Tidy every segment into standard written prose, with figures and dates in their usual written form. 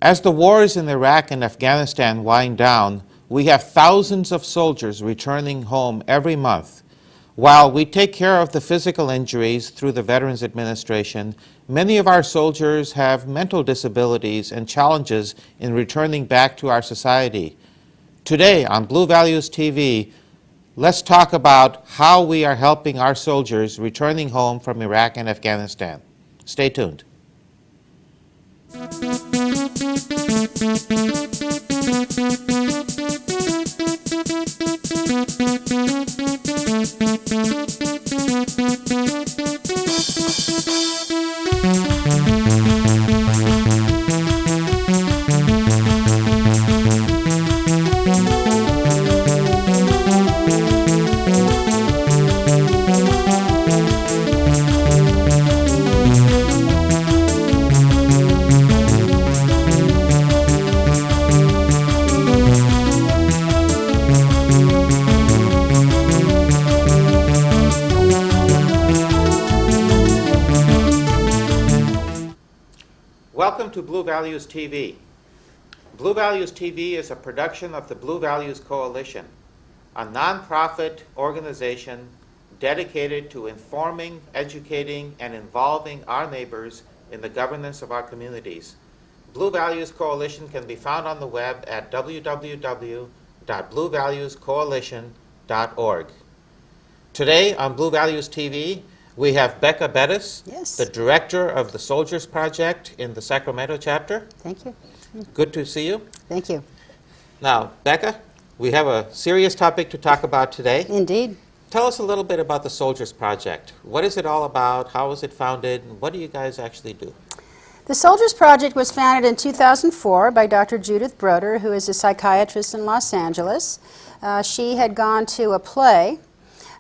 As the wars in Iraq and Afghanistan wind down, we have thousands of soldiers returning home every month. While we take care of the physical injuries through the Veterans Administration, many of our soldiers have mental disabilities and challenges in returning back to our society. Today on Blue Values TV, let's talk about how we are helping our soldiers returning home from Iraq and Afghanistan. Stay tuned. Welcome to Blue Values TV. Blue Values TV is a production of the Blue Values Coalition, a nonprofit organization dedicated to informing, educating, and involving our neighbors in the governance of our communities. Blue Values Coalition can be found on the web at www.bluevaluescoalition.org. Today on Blue Values TV, we have Becca Bettis, Yes. the director of the Soldiers Project in the Sacramento chapter. Thank you. Good to see you. Thank you. Now, Becca, we have a serious topic to talk about today. Indeed. Tell us a little bit about the Soldiers Project. What is it all about? How was it founded? And what do you guys actually do? The Soldiers Project was founded in 2004 by Dr. Judith Broder, who is a psychiatrist in Los Angeles. She had gone to a play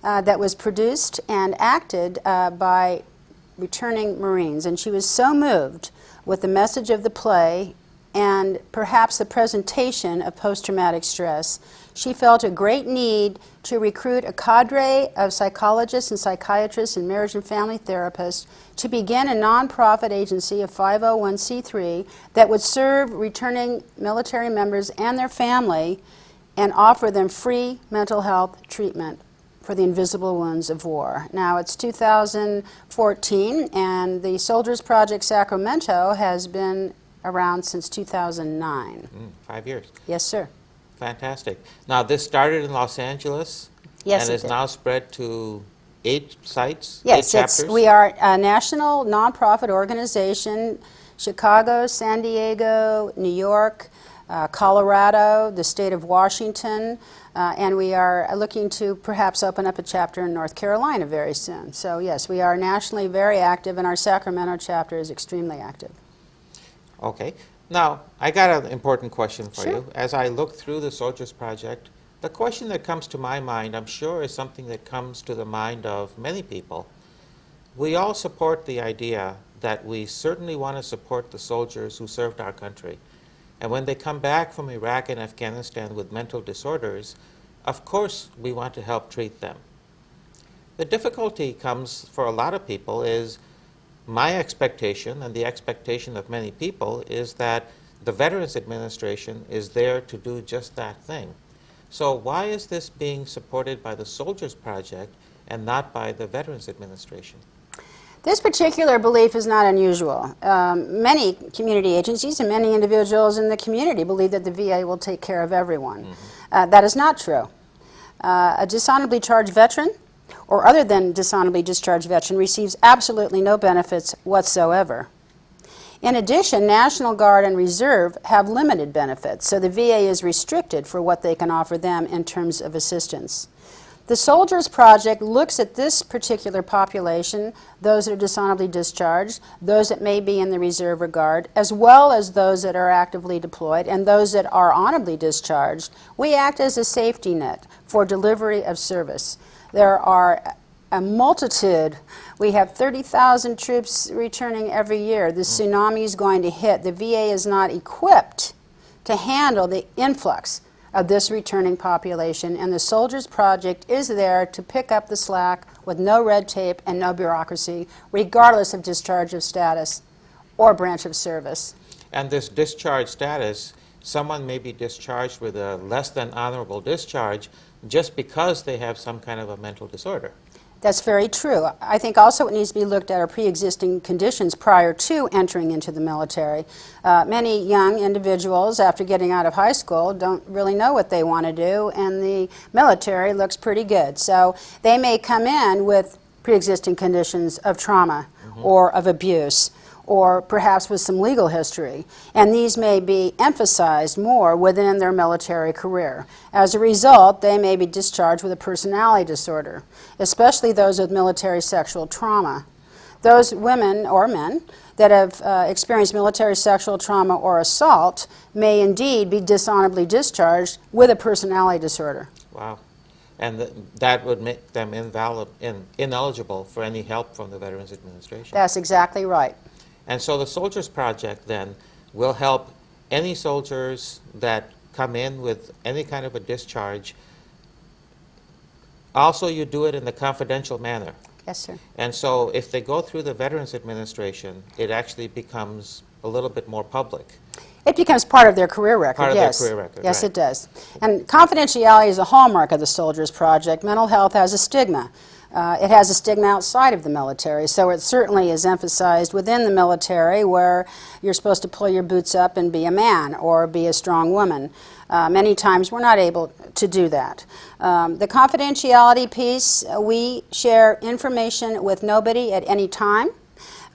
that was produced and acted by returning Marines, and she was so moved with the message of the play and perhaps the presentation of post-traumatic stress, she felt a great need to recruit a cadre of psychologists and psychiatrists and marriage and family therapists to begin a nonprofit agency, a 501c3, that would serve returning military members and their family and offer them free mental health treatment for the invisible wounds of war. Now it's 2014, and the Soldiers Project Sacramento has been around since 2009. 5 years. Yes, sir. Fantastic. Now, this started in Los Angeles Yes, and it is did. now spread to 8 sites, Yes, 8 chapters? we are a national nonprofit organization, Chicago, San Diego, New York, Colorado, the state of Washington, and we are looking to perhaps open up a chapter in North Carolina very soon. So yes, we are nationally very active, and our Sacramento chapter is extremely active. Okay. Now, I got an important question for Sure. you. As I look through the Soldiers Project, the question that comes to my mind, I'm sure, is something that comes to the mind of many people. We all support the idea that we certainly want to support the soldiers who served our country. And when they come back from Iraq and Afghanistan with mental disorders, of course we want to help treat them. The difficulty comes for a lot of people is my expectation, and the expectation of many people, is that the Veterans Administration is there to do just that thing. So why is this being supported by the Soldiers Project and not by the Veterans Administration? This particular belief is not unusual. Many community agencies and many individuals in the community believe that the VA will take care of everyone. That is not true. A dishonorably charged veteran or other than dishonorably discharged veteran receives absolutely no benefits whatsoever. In addition, National Guard and Reserve have limited benefits, so the VA is restricted for what they can offer them in terms of assistance. The Soldiers Project looks at this particular population, those that are dishonorably discharged, those that may be in the Reserve or Guard, as well as those that are actively deployed and those that are honorably discharged. We act as a safety net for delivery of service. There are a multitude. We have 30,000 troops returning every year. The tsunami is going to hit. The VA is not equipped to handle the influx of this returning population, and the Soldiers Project is there to pick up the slack with no red tape and no bureaucracy, regardless of discharge of status or branch of service. And this discharge status, someone may be discharged with a less than honorable discharge just because they have some kind of a mental disorder. That's very true. I think also it needs to be looked at are pre-existing conditions prior to entering into the military. Many young individuals, after getting out of high school, don't really know what they want to do, and the military looks pretty good. So they may come in with pre-existing conditions of trauma or of abuse, or perhaps with some legal history, and these may be emphasized more within their military career. As a result, they may be discharged with a personality disorder, especially those with military sexual trauma. Those women or men that have experienced military sexual trauma or assault may indeed be dishonorably discharged with a personality disorder. Wow. And that would make them ineligible for any help from the Veterans Administration. That's exactly right. And so the Soldiers Project then will help any soldiers that come in with any kind of a discharge. Also, you do it in a confidential manner. Yes, sir. And so if they go through the Veterans Administration, it actually becomes a little bit more public. It becomes part of their career record, Part of yes. their career record, Yes, right. it does. And confidentiality is a hallmark of the Soldiers Project. Mental health has a stigma. It has a stigma outside of the military, so it certainly is emphasized within the military where you're supposed to pull your boots up and be a man or be a strong woman. Many times we're not able to do that. The confidentiality piece, we share information with nobody at any time.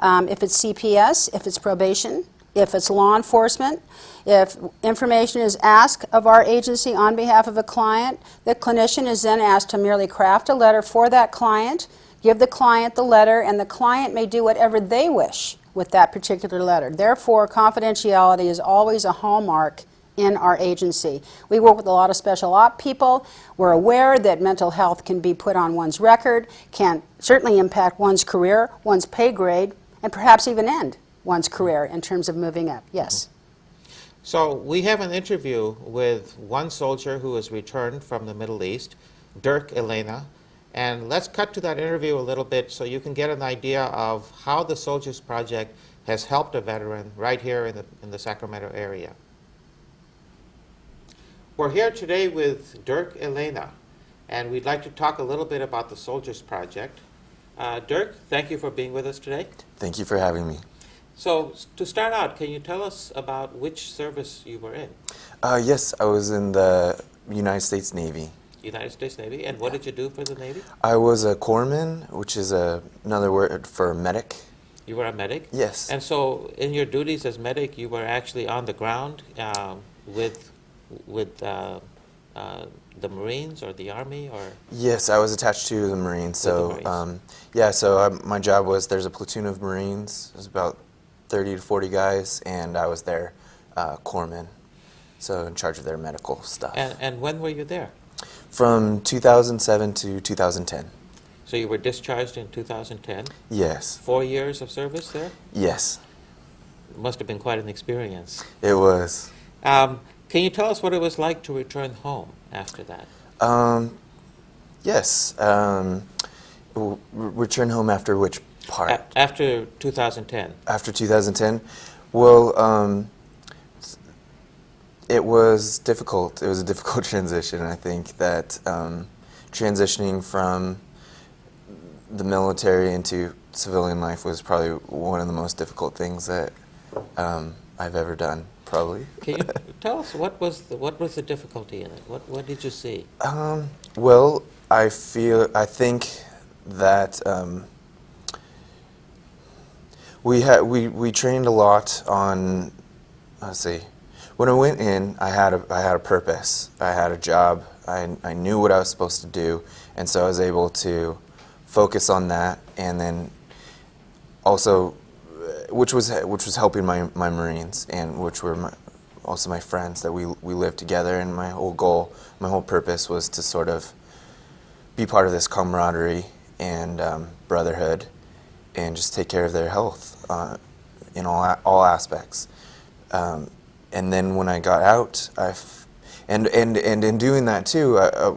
If it's CPS, if it's probation, if it's law enforcement, if information is asked of our agency on behalf of a client, the clinician is then asked to merely craft a letter for that client, give the client the letter, and the client may do whatever they wish with that particular letter. Therefore, confidentiality is always a hallmark in our agency. We work with a lot of special op people. We're aware that mental health can be put on one's record, can certainly impact one's career, one's pay grade, and perhaps even end one's career in terms of moving up. Yes. So we have an interview with one soldier who has returned from the Middle East, Dirk Elena, and let's cut to that interview a little bit so you can get an idea of how the Soldiers Project has helped a veteran right here in the Sacramento area. We're here today with Dirk Elena, and we'd like to talk a little bit about the Soldiers Project. Dirk, thank you for being with us today. Thank you for having me. So to start out, can you tell us about which service you were in? Yes, I was in the United States Navy. United States Navy. And what did you do for the Navy? I was a corpsman, which is another word for medic. You were a medic? Yes. And so in your duties as medic, you were actually on the ground with the Marines or the Army? Or Yes, I was attached to the Marines. So, the Marines. yeah, so my job was there's a platoon of Marines. It was about 30 to 40 guys, and I was their corpsman, so in charge of their medical stuff. And when were you there? From 2007 to 2010. So you were discharged in 2010? Yes. 4 years of service there? Yes, It must have been quite an experience. it was. Can you tell us what it was like to return home after that? Yes. Return home after which part? After 2010? After 2010? Well, it was difficult. It was a difficult transition. I think that transitioning from the military into civilian life was probably one of the most difficult things that I've ever done, probably. Can you tell us what was the difficulty in it? What did you see? Well, I think that we trained a lot on, let's see, when I went in, I had a purpose. I had a job. I knew what I was supposed to do, and so I was able to focus on that, and then also, which was helping my Marines, and which were also my friends, that we lived together, and my whole goal, my whole purpose was to sort of be part of this camaraderie and brotherhood, and just take care of their health in all aspects. And then when I got out, and in doing that too, I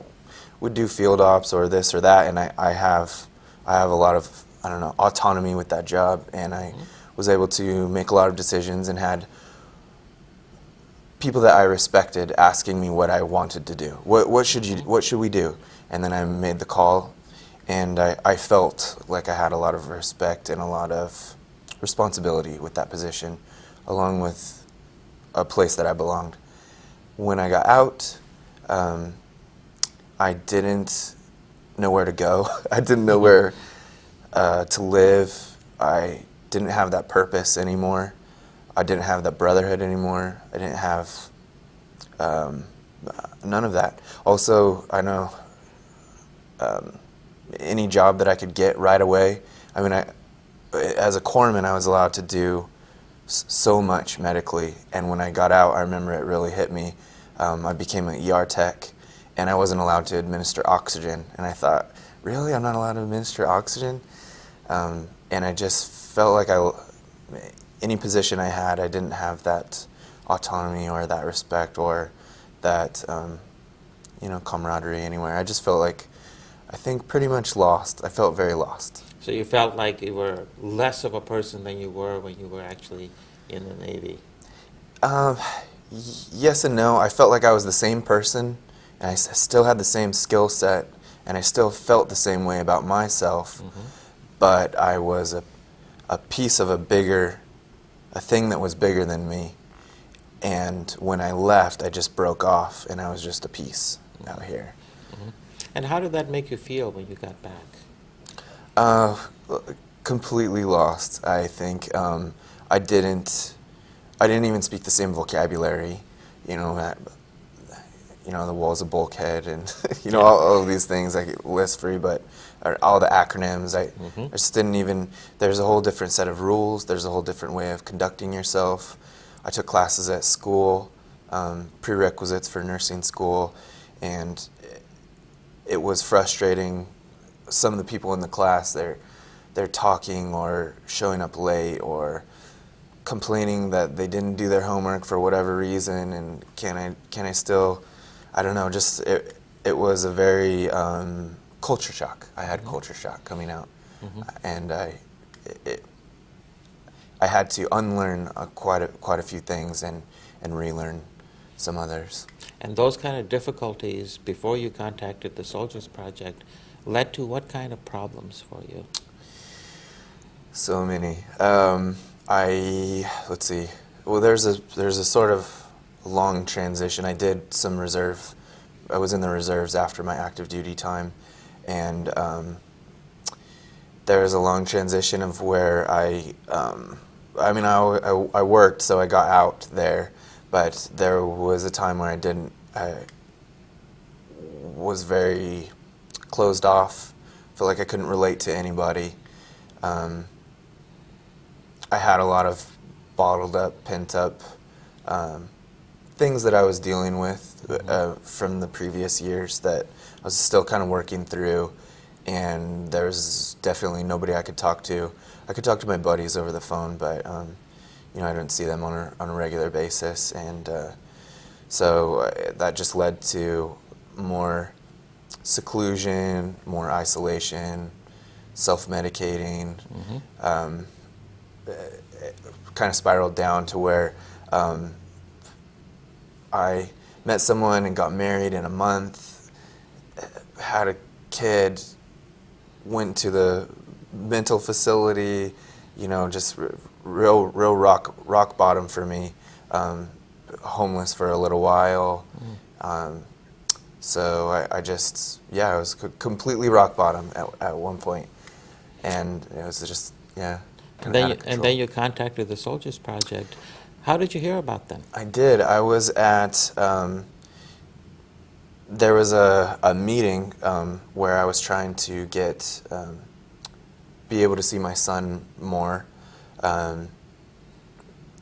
would do field ops or this or that, and I have a lot of, I don't know, autonomy with that job, and I was able to make a lot of decisions and had people that I respected asking me what I wanted to do. What should we do? And then I made the call, and I felt like I had a lot of respect and a lot of responsibility with that position, along with a place that I belonged. When I got out, I didn't know where to go. I didn't know where to live. I didn't have that purpose anymore. I didn't have that brotherhood anymore. I didn't have none of that. Also, I know any job that I could get right away. I mean, as a corpsman, I was allowed to do so much medically, and when I got out, I remember it really hit me. I became an ER tech, and I wasn't allowed to administer oxygen, and I thought, really, I'm not allowed to administer oxygen? And I just felt like any position I had, I didn't have that autonomy or that respect or that camaraderie anywhere. I just felt like, I think, pretty much lost. I felt very lost. So you felt like you were less of a person than you were when you were actually in the Navy? Yes and no. I felt like I was the same person, and I still had the same skill set, and I still felt the same way about myself, but I was a piece of a thing that was bigger than me. And when I left, I just broke off, and I was just a piece out here. And how did that make you feel when you got back? Completely lost, I think. I didn't even speak the same vocabulary, the wall's a bulkhead, and all of these things I could list for you, but all the acronyms, I just didn't even. There's a whole different set of rules. There's a whole different way of conducting yourself. I took classes at school, prerequisites for nursing school, and it was frustrating. Some of the people in the class, they're talking or showing up late or complaining that they didn't do their homework for whatever reason, and can I still, I don't know, just it was a very culture shock. I had culture shock coming out, and I had to unlearn quite a few things and relearn some others. And those kind of difficulties before you contacted the Soldiers Project led to what kind of problems for you? So many. Let's see. Well, there's a sort of long transition. I did some reserve. I was in the reserves after my active duty time, and there's a long transition of where I worked, so I got out there, but there was a time where I was very closed off. Felt like I couldn't relate to anybody. I had a lot of bottled up, pent up things that I was dealing with from the previous years that I was still kind of working through, and there was definitely nobody I could talk to. I could talk to my buddies over the phone, but I didn't see them on a regular basis, and so that just led to more seclusion, more isolation, self-medicating. Kind of spiraled down to where I met someone and got married in a month, had a kid, went to the mental facility, just real rock bottom for me, homeless for a little while. So I was completely rock bottom at one point, and it was just, And then you contacted the Soldiers Project. How did you hear about them? I did. I was at, there was a meeting where I was trying to be able to see my son more. And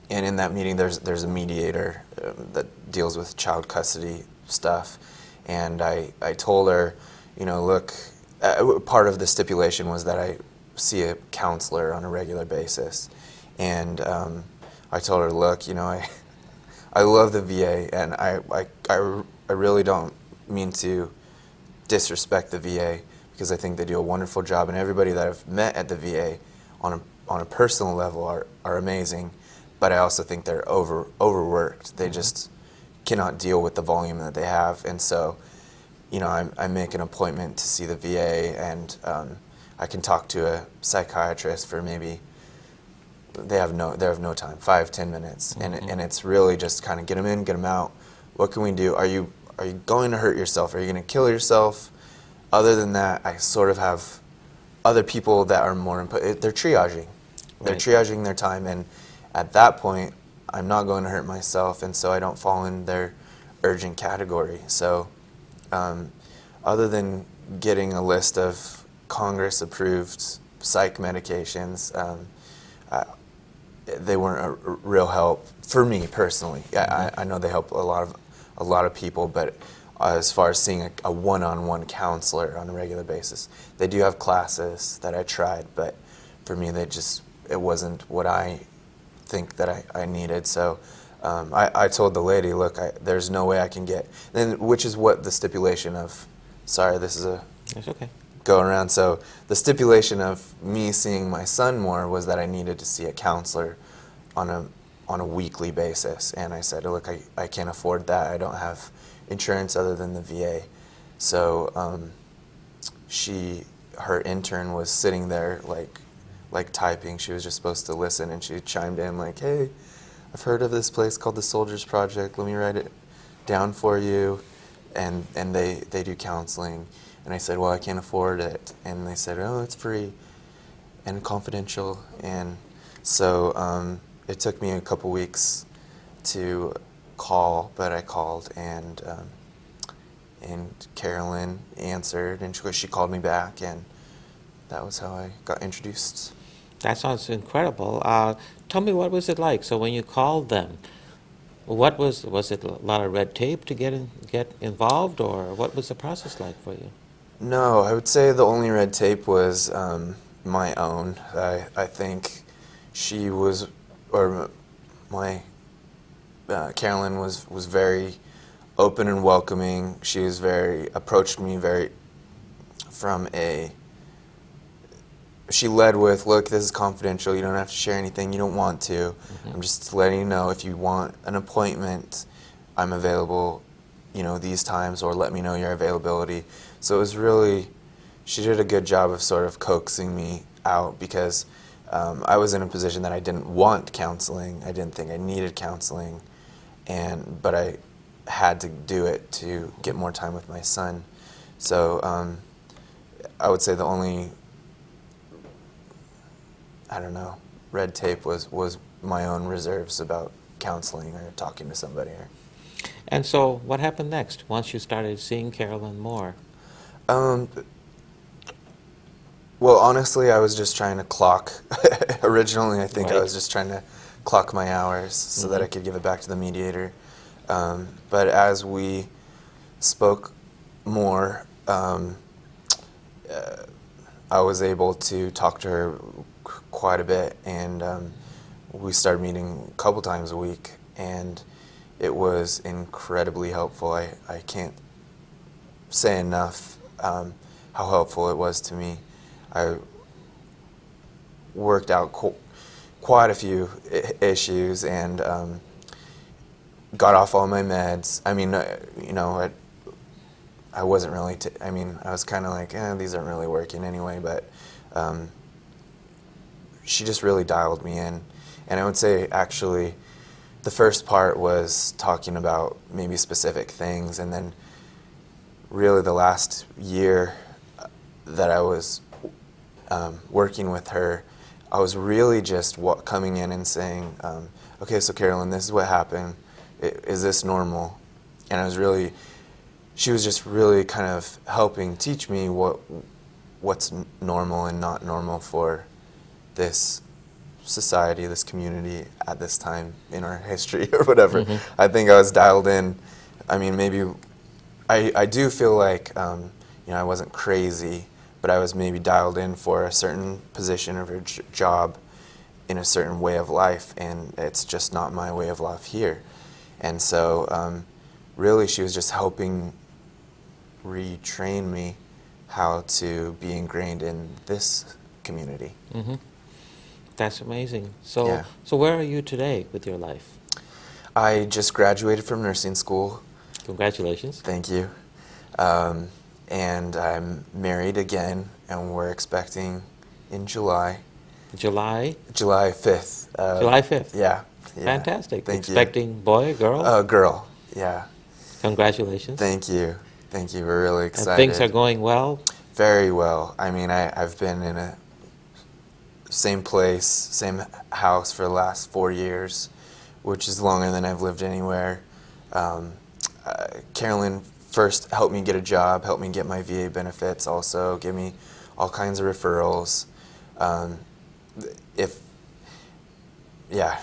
in that meeting, there's a mediator that deals with child custody stuff. And I told her, look, part of the stipulation was that I see a counselor on a regular basis. And I told her, look, I love the VA, and I really don't mean to disrespect the VA, because I think they do a wonderful job, and everybody that I've met at the VA on a personal level are amazing, but I also think they're overworked. They just, cannot deal with the volume that they have, and so, you know, I make an appointment to see the VA, and I can talk to a psychiatrist for maybe, they have no time, 5-10 minutes, and it's really just kind of get them in, get them out. What can we do? Are you going to hurt yourself? Are you going to kill yourself? Other than that, I sort of have other people that are more input. They're triaging. They're Right. triaging their time, and at that point, I'm not going to hurt myself, and so I don't fall in their urgent category. So, other than getting a list of Congress-approved psych medications, they weren't a real help for me personally. I know they help a lot of people, but as far as seeing a one-on-one counselor on a regular basis, they do have classes that I tried, but for me, it wasn't what I think that I needed. So I told the lady, look, there's no way I can get, which is what the stipulation of, sorry, this is a That's okay. go around. So the stipulation of me seeing my son more was that I needed to see a counselor on a weekly basis. And I said, look, I can't afford that. I don't have insurance other than the VA. So her intern was sitting there like typing. She was just supposed to listen, and she chimed in like, hey, I've heard of this place called the Soldiers Project. Let me write it down for you. And they do counseling. And I said, well, I can't afford it. And they said, oh, it's free and confidential. And so it took me a couple weeks to call, but I called, and Carolyn answered, and she called me back, and that was how I got introduced. That sounds incredible. Tell me, what was it like? So when you called them, was it a lot of red tape to get involved, or what was the process like for you? No, I would say the only red tape was my own. I think she was, or my Carolyn was very open and welcoming. She was approached me she led with, look, this is confidential. You don't have to share anything you don't want to. Mm-hmm. I'm just letting you know, if you want an appointment, I'm available, these times, or let me know your availability. So it was really, she did a good job of sort of coaxing me out, because I was in a position that I didn't want counseling. I didn't think I needed counseling, but I had to do it to get more time with my son. So I would say the only, red tape was my own reserves about counseling or talking to somebody. And so what happened next once you started seeing Carolyn more? Well, honestly, I was just trying to clock. Originally, I think I was just trying to clock my hours so that I could give it back to the mediator. But as we spoke more, I was able to talk to her quite a bit, and we started meeting a couple times a week, and it was incredibly helpful. I can't say enough how helpful it was to me. I worked out quite a few issues, and got off all my meds. I mean, I wasn't really, I was kind of like, these aren't really working anyway, but she just really dialed me in. And I would say, actually, the first part was talking about maybe specific things, and then really the last year that I was working with her, I was really just coming in and saying, okay, so Carolyn, this is what happened. Is this normal? And she was just really kind of helping teach me what's normal and not normal for this society, this community at this time in our history or whatever. Mm-hmm. I think I was dialed in. I mean, maybe I do feel like I wasn't crazy, but I was maybe dialed in for a certain position or a job in a certain way of life, and it's just not my way of life here. And so really she was just helping retrain me how to be ingrained in this community. Mm-hmm. That's amazing. So, yeah. So where are you today with your life? I just graduated from nursing school. Congratulations. Thank you. And I'm married again, and we're expecting in July. July? July 5th. July 5th. Yeah. Yeah. Fantastic. Thank Expecting boy, girl? Girl, yeah. Congratulations. Thank you. Thank you. We're really excited. And things are going well? Very well. I mean, I've been in a same place, same house for the last 4 years, which is longer than I've lived anywhere. Carolyn first helped me get a job, helped me get my VA benefits also, give me all kinds of referrals.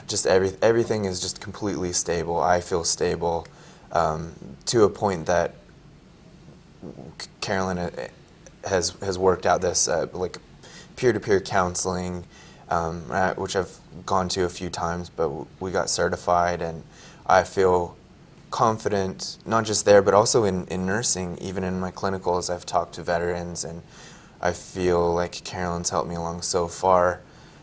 Just everything is just completely stable. I feel stable to a point that Carolyn has worked out this like peer-to-peer counseling, which I've gone to a few times, but we got certified, and I feel confident, not just there, but also in nursing. Even in my clinicals, I've talked to veterans, and I feel like Carolyn's helped me along so far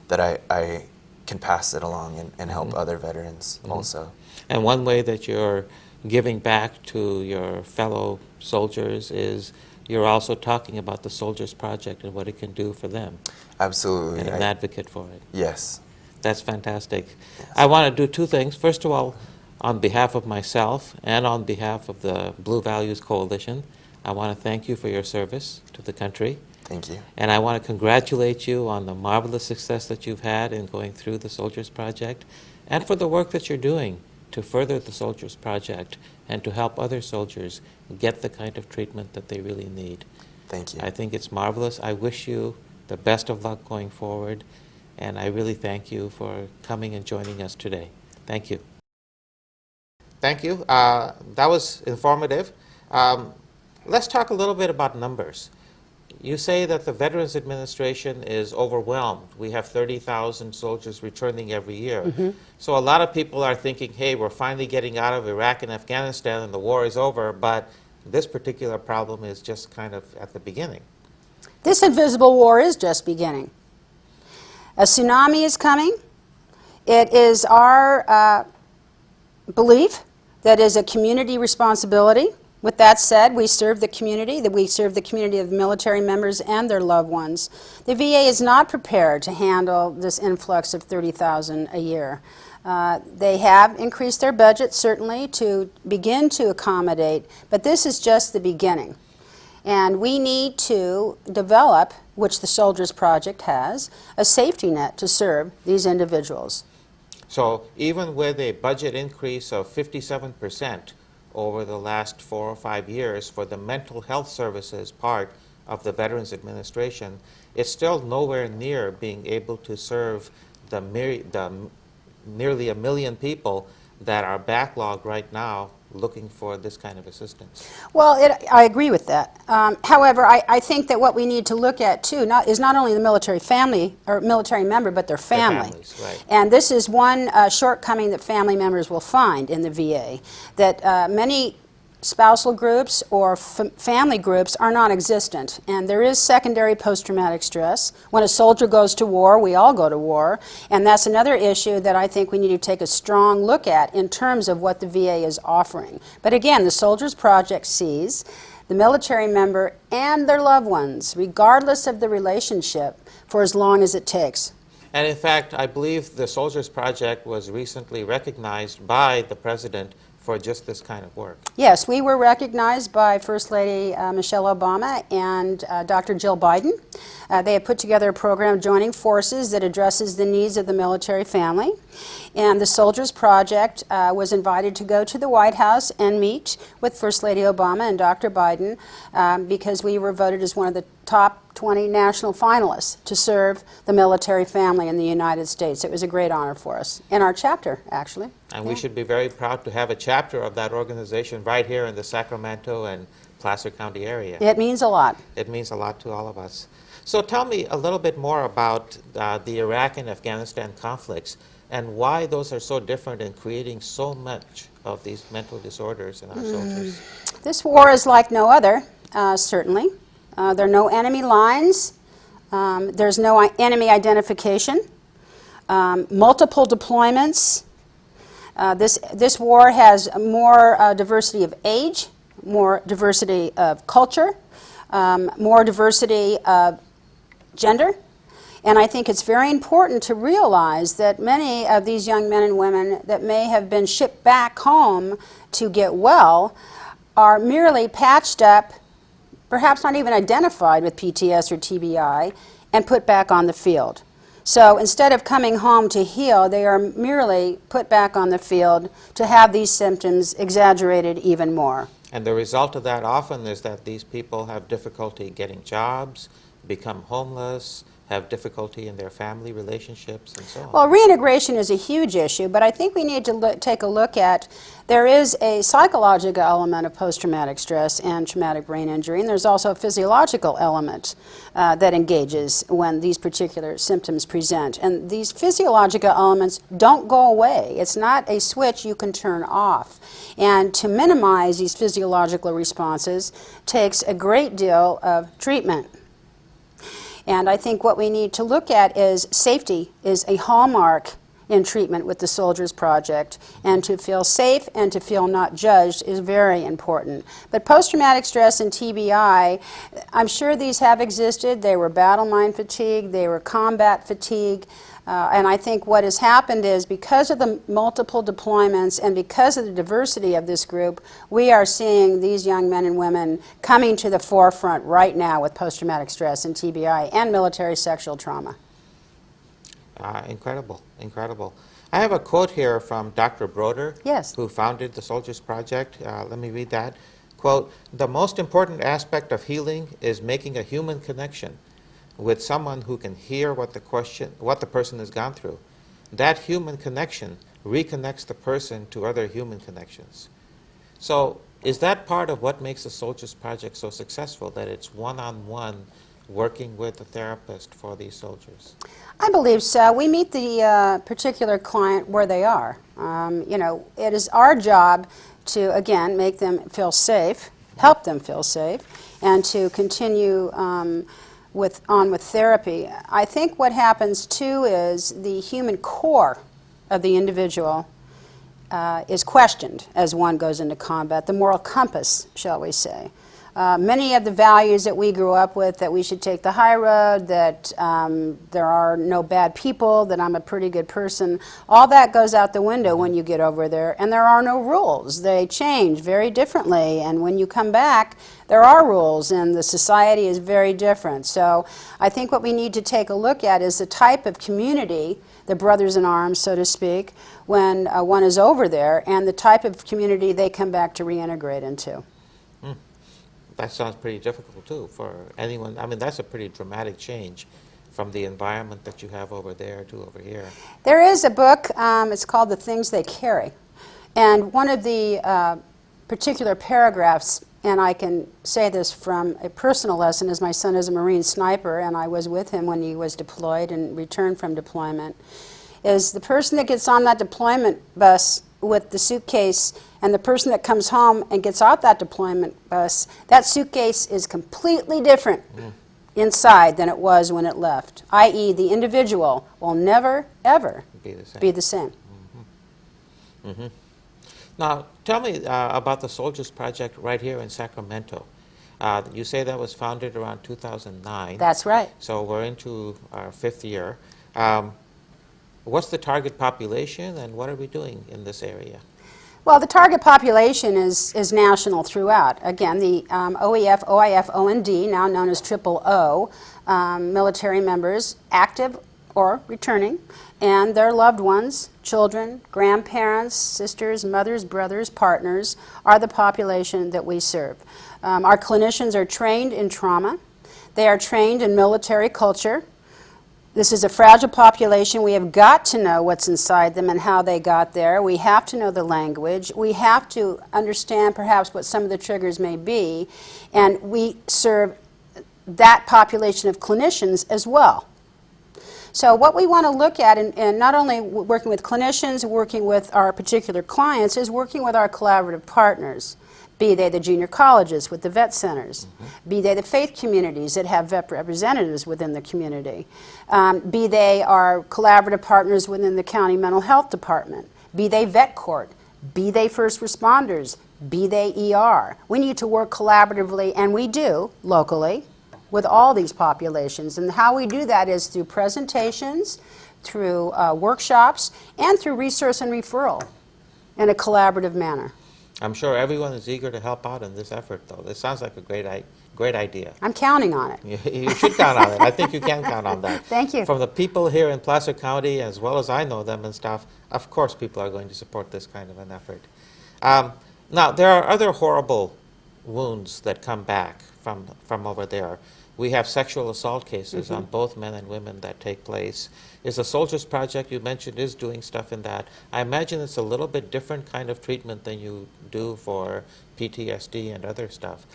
that I can pass it along and help other veterans also. And one way that you're giving back to your fellow soldiers is you're also talking about the Soldiers Project and what it can do for them. Absolutely. And an advocate for it. Yes. That's fantastic. Yes. I want to do two things. First of all, on behalf of myself and on behalf of the Blue Values Coalition, I want to thank you for your service to the country. Thank you. And I want to congratulate you on the marvelous success that you've had in going through the Soldiers Project and for the work that you're doing to further the Soldiers Project and to help other soldiers get the kind of treatment that they really need. Thank you. I think it's marvelous. I wish you the best of luck going forward, and I really thank you for coming and joining us today. Thank you. Thank you. That was informative. Let's talk a little bit about numbers. You say that the Veterans Administration is overwhelmed. We have 30,000 soldiers returning every year. So a lot of people are thinking, hey, we're finally getting out of Iraq and Afghanistan and the war is over, but this particular problem is just kind of at the beginning. This invisible war is just beginning. A tsunami is coming. It is our belief that is a community responsibility. With that said, we serve the community, that we serve the community of military members and their loved ones. The VA is not prepared to handle this influx of 30,000 a year. They have increased their budget, certainly, to begin to accommodate, but this is just the beginning. And we need to develop, which the Soldiers Project has, a safety net to serve these individuals. So even with a budget increase of 57% over the last 4 or 5 years for the mental health services part of the Veterans Administration, it's still nowhere near being able to serve the nearly 1 million people that are backlogged right now looking for this kind of assistance. Well, I agree with that. However, I think that what we need to look at, too, is not only the military family or military member, but their family. Their families, right. And this is one shortcoming that family members will find in the VA, that many spousal groups or family groups are non-existent, and there is secondary post-traumatic stress. When a soldier goes to war, we all go to war, and that's another issue that I think we need to take a strong look at in terms of what the VA is offering. But again, the Soldiers Project sees the military member and their loved ones, regardless of the relationship, for as long as it takes. And in fact, I believe the Soldiers Project was recently recognized by the President for just this kind of work. Yes, we were recognized by First Lady Michelle Obama and Dr. Jill Biden. They have put together a program, Joining Forces, that addresses the needs of the military family. And the Soldiers Project was invited to go to the White House and meet with First Lady Obama and Dr. Biden because we were voted as one of the top 20 national finalists to serve the military family in the United States. It was a great honor for us, in our chapter, actually. And we should be very proud to have a chapter of that organization right here in the Sacramento and Placer County area. It means a lot. It means a lot to all of us. So tell me a little bit more about the Iraq and Afghanistan conflicts and why those are so different in creating so much of these mental disorders in our soldiers. This war is like no other, certainly. There are no enemy lines. There's no enemy identification. Multiple deployments. This war has more diversity of age, more diversity of culture, more diversity of gender. And I think it's very important to realize that many of these young men and women that may have been shipped back home to get well are merely patched up, perhaps not even identified with PTS or TBI, and put back on the field. So instead of coming home to heal, they are merely put back on the field to have these symptoms exaggerated even more. And the result of that often is that these people have difficulty getting jobs, become homeless, have difficulty in their family relationships, and so on. Well, reintegration is a huge issue, but I think we need to take a look at, there is a psychological element of post-traumatic stress and traumatic brain injury, and there's also a physiological element that engages when these particular symptoms present. And these physiological elements don't go away. It's not a switch you can turn off. And to minimize these physiological responses takes a great deal of treatment. And I think what we need to look at is safety is a hallmark in treatment with the Soldiers Project. And to feel safe and to feel not judged is very important. But post-traumatic stress and TBI, I'm sure these have existed. They were battle mind fatigue, they were combat fatigue. And I think what has happened is because of the multiple deployments and because of the diversity of this group, we are seeing these young men and women coming to the forefront right now with post-traumatic stress and TBI and military sexual trauma. Incredible, incredible. I have a quote here from Dr. Broder, Yes. who founded the Soldiers Project. Let me read that. Quote, "The most important aspect of healing is making a human connection with someone who can hear what the person has gone through. That human connection reconnects the person to other human connections." So is that part of what makes the Soldiers Project so successful, that it's one-on-one working with a therapist for these soldiers? I believe so. We meet the particular client where they are. It is our job to, again, make them feel safe, help them feel safe, and to continue with therapy. I think what happens too is the human core of the individual is questioned as one goes into combat, the moral compass, shall we say. Many of the values that we grew up with, that we should take the high road, that there are no bad people, that I'm a pretty good person, all that goes out the window when you get over there, and there are no rules. They change very differently, and when you come back, there are rules, and the society is very different. So I think what we need to take a look at is the type of community, the brothers in arms, so to speak, when one is over there, and the type of community they come back to reintegrate into. That sounds pretty difficult too for anyone. I mean, that's a pretty dramatic change from the environment that you have over there to over here. There is a book, it's called The Things They Carry. And one of the particular paragraphs, and I can say this from a personal lesson, as my son is a Marine sniper, and I was with him when he was deployed and returned from deployment, is the person that gets on that deployment bus with the suitcase and the person that comes home and gets off that deployment bus, that suitcase is completely different inside than it was when it left, i.e. the individual will never, ever be the same. Mm-hmm. Mm-hmm. Now, tell me about the Soldiers Project right here in Sacramento. You say that was founded around 2009. That's right. So we're into our 5th year. What's the target population, and what are we doing in this area? Well, the target population is national throughout. Again, the OEF, OIF, OND, now known as OOO, military members, active or returning, and their loved ones, children, grandparents, sisters, mothers, brothers, partners, are the population that we serve. Our clinicians are trained in trauma. They are trained in military culture. This is a fragile population. We have got to know what's inside them and how they got there. We have to know the language. We have to understand perhaps what some of the triggers may be. And we serve that population of clinicians as well. So what we want to look at, and not only working with clinicians, working with our particular clients, is working with our collaborative partners. Be they the junior colleges with the vet centers, be they the faith communities that have vet representatives within the community, be they our collaborative partners within the county mental health department, be they vet court, be they first responders, be they ER. We need to work collaboratively, and we do locally, with all these populations. And how we do that is through presentations, through workshops, and through resource and referral in a collaborative manner. I'm sure everyone is eager to help out in this effort, though. This sounds like a great idea. I'm counting on it. You should count on it. I think you can count on that. Thank you. From the people here in Placer County, as well as I know them and stuff, of course people are going to support this kind of an effort. Now, there are other horrible wounds that come back from over there. We have sexual assault cases on both men and women that take place. Is the Soldiers Project you mentioned is doing stuff in that? I imagine it's a little bit different kind of treatment than you do for PTSD and other stuff.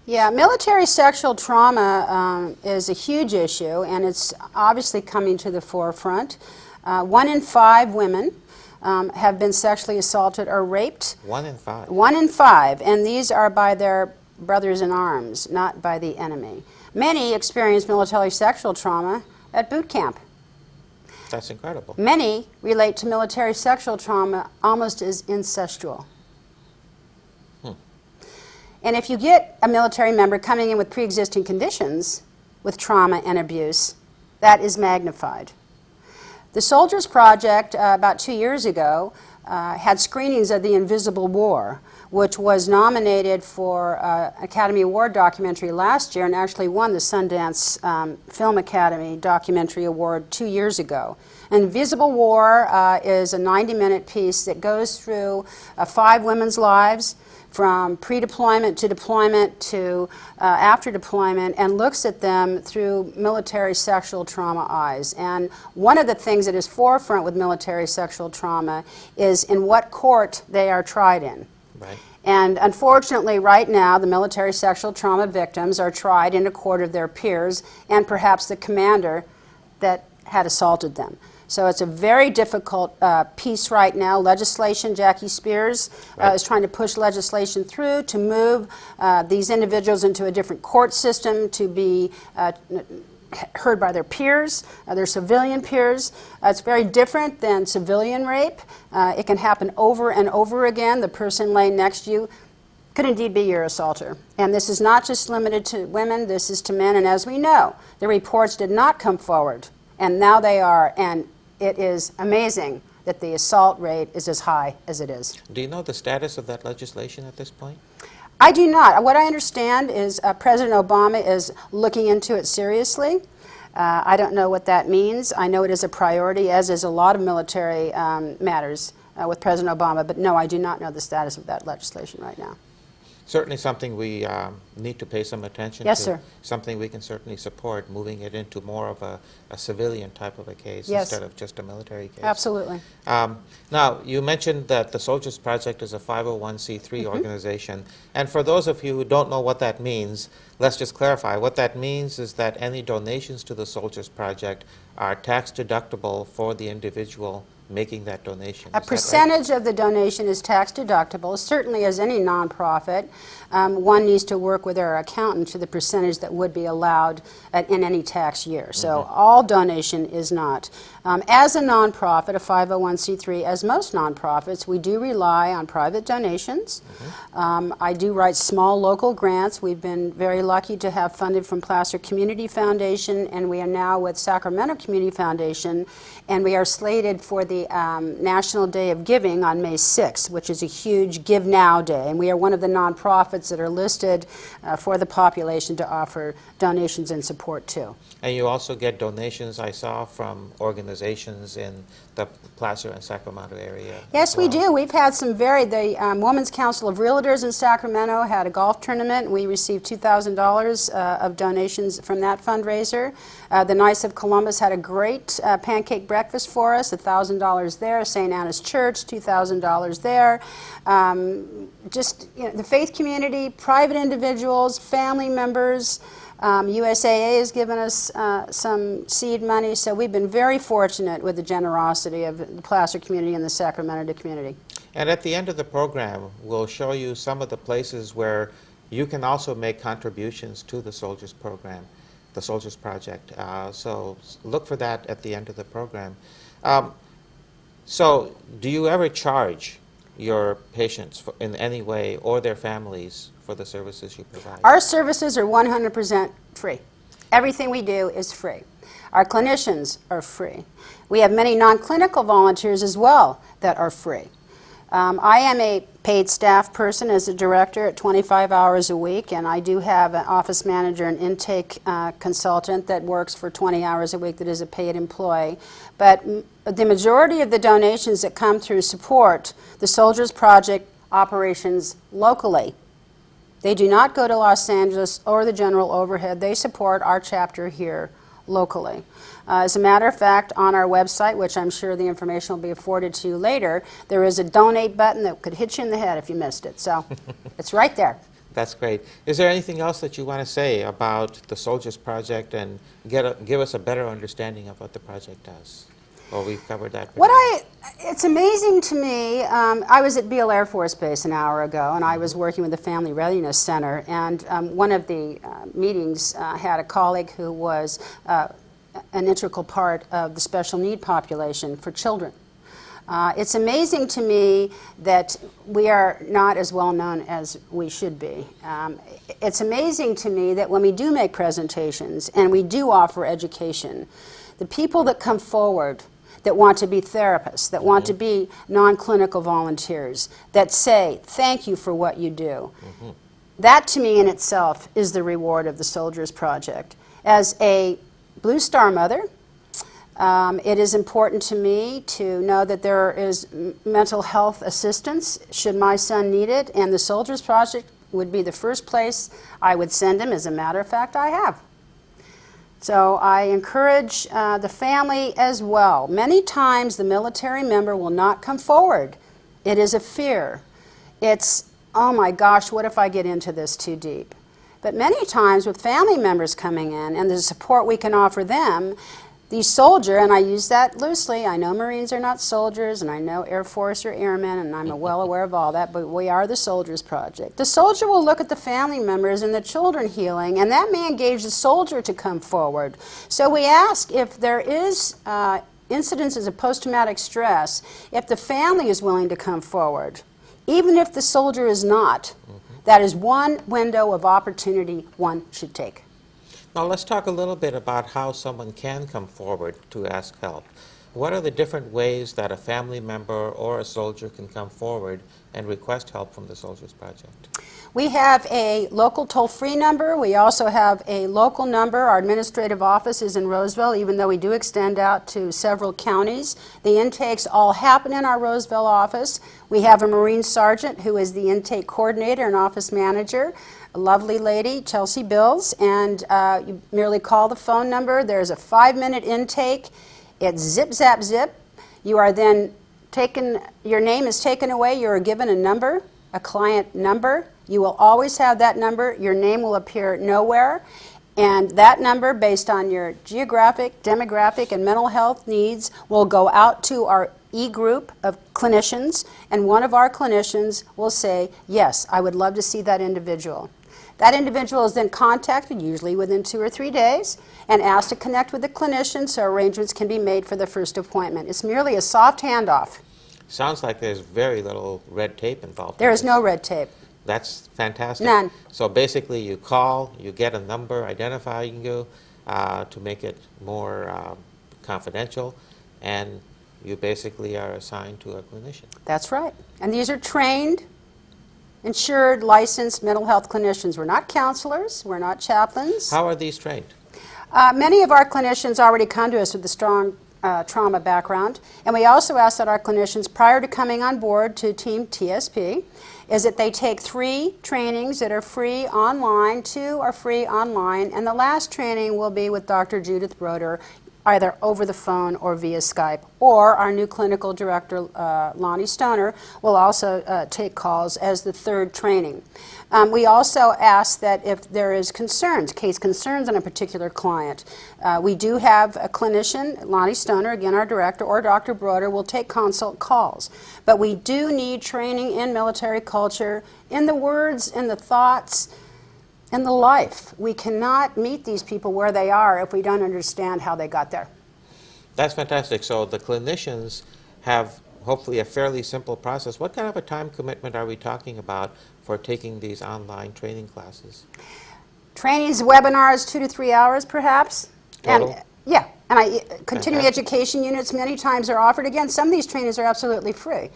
Yeah, military sexual trauma is a huge issue, and it's obviously coming to the forefront. 1 in 5 women have been sexually assaulted or raped. 1 in 5. 1 in 5, and these are by their brothers in arms, not by the enemy. Many experience military sexual trauma at boot camp. That's incredible. Many relate to military sexual trauma almost as incestual. And if you get a military member coming in with pre-existing conditions, with trauma and abuse, that is magnified. The Soldiers Project, about 2 years ago, had screenings of The Invisible War, which was nominated for Academy Award documentary last year and actually won the Sundance Film Academy Documentary Award 2 years ago. Invisible War is a 90-minute piece that goes through 5 women's lives, from pre-deployment to after deployment, and looks at them through military sexual trauma eyes. And one of the things that is forefront with military sexual trauma is in what court they are tried in. Right. And unfortunately, right now, the military sexual trauma victims are tried in a court of their peers and perhaps the commander that had assaulted them. So it's a very difficult piece right now. Legislation, Jackie Spears is trying to push legislation through to move these individuals into a different court system to be heard by their peers, their civilian peers. It's very different than civilian rape. It can happen over and over again. The person laying next to you could indeed be your assaulter. And this is not just limited to women, this is to men. And as we know, the reports did not come forward, and now they are. And it is amazing that the assault rate is as high as it is. Do you know the status of that legislation at this point? I do not. What I understand is President Obama is looking into it seriously. I don't know what that means. I know it is a priority, as is a lot of military matters with President Obama, but no, I do not know the status of that legislation right now. Certainly something we need to pay some attention Yes, to. sir. Something we can certainly support, moving it into more of a civilian type of a case Yes. instead of just a military case. Absolutely. Now, you mentioned that the Soldiers Project is a 501c3 organization. And for those of you who don't know what that means, let's just clarify. What that means is that any donations to the Soldiers Project are tax deductible for the individual making that donation. A percentage of the donation is tax deductible. Certainly, as any nonprofit, one needs to work with their accountant to the percentage that would be allowed in any tax year. So all donation is not. As a nonprofit, a 501c3, as most nonprofits, we do rely on private donations. I do write small local grants. We've been very lucky to have funded from Placer Community Foundation, and we are now with Sacramento Community Foundation, and we are slated for the National Day of Giving on May 6th, which is a huge Give Now Day, and we are one of the nonprofits that are listed for the population to offer donations and support to. And you also get donations, I saw, from organizations in the Placer and Sacramento area. Yes, we do. We've had some the Women's Council of Realtors in Sacramento had a golf tournament. We received $2,000 of donations from that fundraiser. The Knights of Columbus had a great pancake breakfast for us, $1,000 there. St. Anna's Church, $2,000 there. Just the faith community, private individuals, family members. USAA has given us some seed money, so we've been very fortunate with the generosity of the Placer community and the Sacramento community. And at the end of the program, we'll show you some of the places where you can also make contributions to the Soldiers Program, the Soldiers Project. So look for that at the end of the program. So, do you ever charge your patients in any way or their families for the services you provide? Our services are 100% free. Everything we do is free. Our clinicians are free. We have many non-clinical volunteers as well that are free. I am a paid staff person as a director at 25 hours a week, and I do have an office manager and intake consultant that works for 20 hours a week that is a paid employee. But the majority of the donations that come through support the Soldiers Project operations locally. They do not go to Los Angeles or the general overhead. They support our chapter here locally. As a matter of fact, on our website, which I'm sure the information will be afforded to you later, there is a donate button that could hit you in the head if you missed it. So it's right there. That's great. Is there anything else that you want to say about the Soldiers Project and give us a better understanding of what the project does? Or we've covered that. It's amazing to me. I was at Beale Air Force Base an hour ago, and I was working with the Family Readiness Center. And one of the meetings had a colleague who was an integral part of the special need population for children. It's amazing to me that we are not as well known as we should be. It's amazing to me that when we do make presentations and we do offer education, the people that come forward that want to be therapists, that want to be non-clinical volunteers, that say, thank you for what you do. That, to me, in itself, is the reward of the Soldiers Project. As a Blue Star mother, it is important to me to know that there is mental health assistance should my son need it, and the Soldiers Project would be the first place I would send him. As a matter of fact, I have. So I encourage the family as well. Many times the military member will not come forward. It is a fear. It's, oh my gosh, what if I get into this too deep? But many times with family members coming in and the support we can offer them, these soldiers, and I use that loosely, I know Marines are not soldiers, and I know Air Force are airmen, and I'm well aware of all that, but we are the Soldiers Project. The soldier will look at the family members and the children healing, and that may engage the soldier to come forward. So we ask if there is incidences of post-traumatic stress, if the family is willing to come forward, even if the soldier is not. That is one window of opportunity one should take. Now let's talk a little bit about how someone can come forward to ask help. What are the different ways that a family member or a soldier can come forward and request help from the Soldiers Project? We have a local toll-free number. We also have a local number. Our administrative office is in Roseville, even though we do extend out to several counties. The intakes all happen in our Roseville office. We have a Marine Sergeant who is the intake coordinator and office manager, a lovely lady, Chelsea Bills, and you merely call the phone number. There's a 5-minute intake. It's zip, zap, zip. You are then taken, your name is taken away. You are given a number, a client number. You will always have that number. Your name will appear nowhere. And that number, based on your geographic, demographic, and mental health needs, will go out to our e-group of clinicians, and one of our clinicians will say, yes, I would love to see that individual. That individual is then contacted, usually within 2 or 3 days, and asked to connect with the clinician so arrangements can be made for the first appointment. It's merely a soft handoff. Sounds like there's very little red tape involved. There is no red tape. That's fantastic. None. So basically you call, you get a number identifying you to make it more confidential, and you basically are assigned to a clinician. That's right. And these are trained, insured, licensed mental health clinicians. We're not counselors. We're not chaplains. How are these trained? Many of our clinicians already come to us with a strong trauma background, and we also ask that our clinicians, prior to coming on board to Team TSP, is that they take 3 trainings that are free online, 2 are free online, and the last training will be with Dr. Judith Broder, either over the phone or via Skype, or our new clinical director, Lonnie Stoner, will also take calls as the 3rd training. We also ask that if there is case concerns on a particular client, we do have a clinician, Lonnie Stoner, again our director, or Dr. Broder will take consult calls. But we do need training in military culture, in the words, in the thoughts, in the life. We cannot meet these people where they are if we don't understand how they got there. That's fantastic. So the clinicians have hopefully a fairly simple process. What kind of a time commitment are we talking about for taking these online training classes? Trainings, webinars, 2 to 3 hours perhaps. Total? And, yeah, and continuing Fantastic. education units many times are offered. Again, some of these trainings are absolutely free.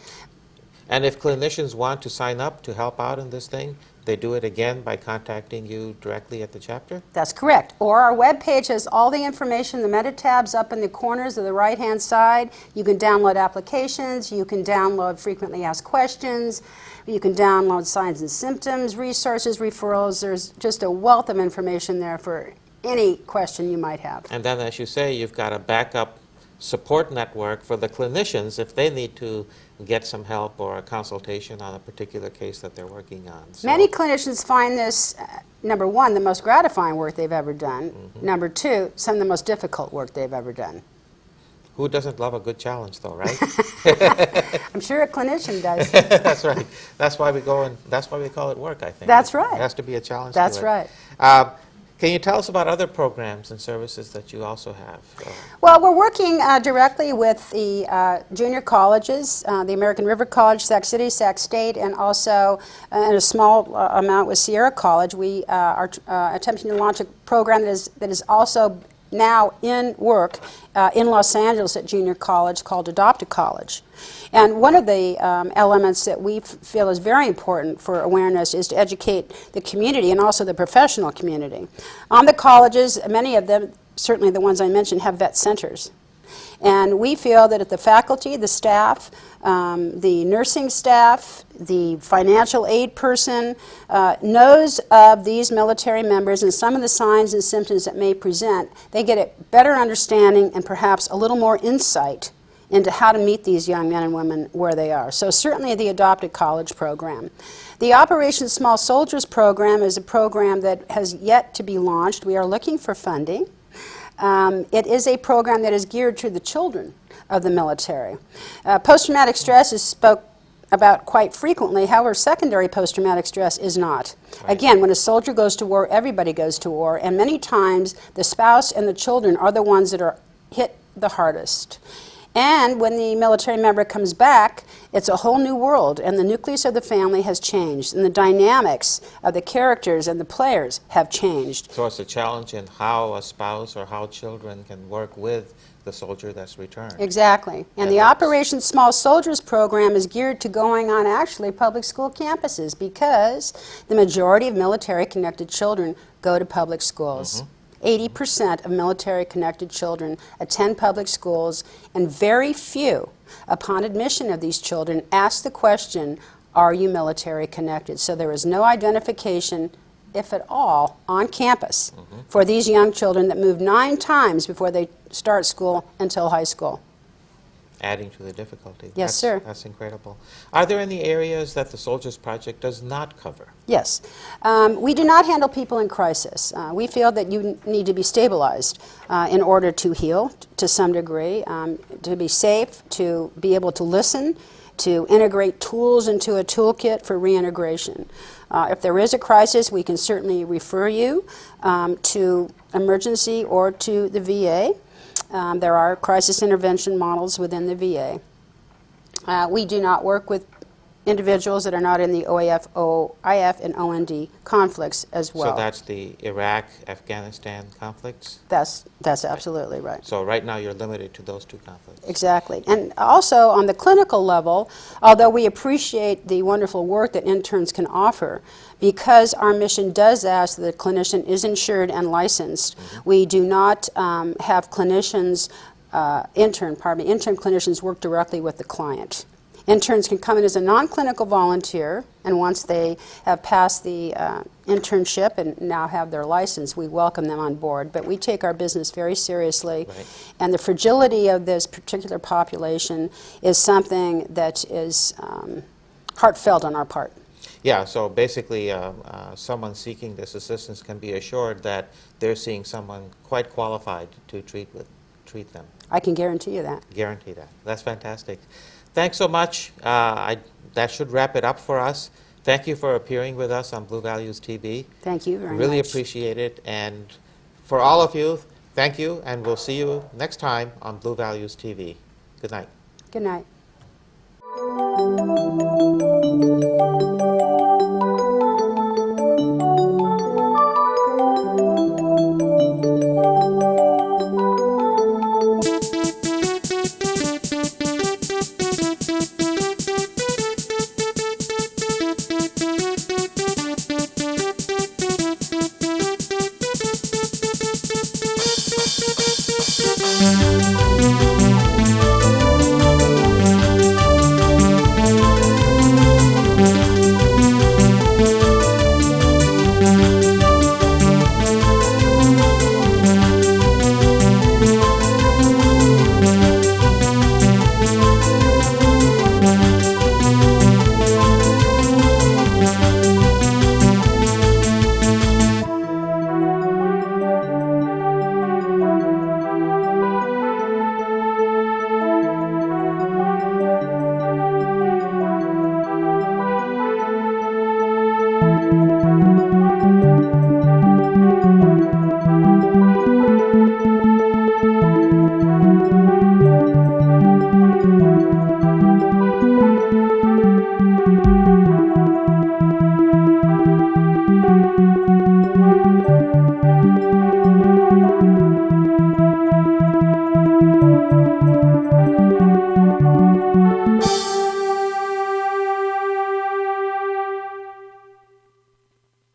And if clinicians want to sign up to help out in this thing, they do it again by contacting you directly at the chapter? That's correct. Or our webpage has all the information, the meta tabs up in the corners of the right-hand side. You can download applications, you can download frequently asked questions, you can download signs and symptoms, resources, referrals. There's just a wealth of information there for any question you might have. And then, as you say, you've got a backup support network for the clinicians if they need to get some help or a consultation on a particular case that they're working on. So, Many clinicians find this, number one, the most gratifying work they've ever done. Number two, some of the most difficult work they've ever done. who doesn't love a good challenge, though, right? I'm sure a clinician does. That's right. That's why we go and that's why we call it work, I think. That's right. It has to be a challenge. That's to it. right. Can you tell us about other programs and services that you also have? Well, we're working directly with the junior colleges, the American River College, Sac City, Sac State, and also in a small amount with Sierra College. We are attempting to launch a program that is also now in work in Los Angeles at junior college called Adopt a College. And one of the elements that we feel is very important for awareness is to educate the community and also the professional community. On the colleges, many of them, certainly the ones I mentioned, have vet centers. And we feel that if the faculty, the staff, the nursing staff, the financial aid person knows of these military members and some of the signs and symptoms that may present, they get a better understanding and perhaps a little more insight into how to meet these young men and women where they are. So certainly the Adopted College program. The Operation Small Soldiers program is a program that has yet to be launched. We are looking for funding. It is a program that is geared to the children of the military. Post-traumatic stress is spoke about quite frequently. However, secondary post-traumatic stress is not. Right. Again, when a soldier goes to war, everybody goes to war, and many times the spouse and the children are the ones that are hit the hardest. And when the military member comes back, it's a whole new world, and the nucleus of the family has changed, and the dynamics of the characters and the players have changed. So it's a challenge in how a spouse or how children can work with the soldier that's returned. Exactly. And And the that's- Operation Small Soldiers program is geared to going on actually public school campuses because the majority of military-connected children go to public schools. 80% of military-connected children attend public schools, and very few, upon admission of these children, ask the question, are you military-connected? So there is no identification, if at all, on campus for these young children that move 9 times before they start school until high school. Adding to the difficulty. Yes, sir. That's incredible. Are there any areas that the Soldiers Project does not cover? Yes. We do not handle people in crisis. We feel that you need to be stabilized in order to heal to some degree, to be safe, to be able to listen, to integrate tools into a toolkit for reintegration. If there is a crisis, we can certainly refer you to emergency or to the VA. There are crisis intervention models within the VA. We do not work with individuals that are not in the OAF, OIF, and OND conflicts as well. So that's the Iraq, Afghanistan conflicts? That's absolutely right. So right now you're limited to those 2 conflicts. Exactly. And also on the clinical level, although we appreciate the wonderful work that interns can offer, because our mission does ask that the clinician is insured and licensed, we do not have clinicians, intern clinicians work directly with the client. Interns can come in as a non-clinical volunteer, and once they have passed the internship and now have their license, we welcome them on board. But we take our business very seriously, Right. and the fragility of this particular population is something that is heartfelt on our part. Yeah, so basically someone seeking this assistance can be assured that they're seeing someone quite qualified to treat them. I can guarantee you that. Guarantee that. That's fantastic. Thanks so much. That should wrap it up for us. Thank you for appearing with us on Blue Values TV. Thank you very much. Really appreciate it. And for all of you, thank you, and we'll see you next time on Blue Values TV. Good night. Good night.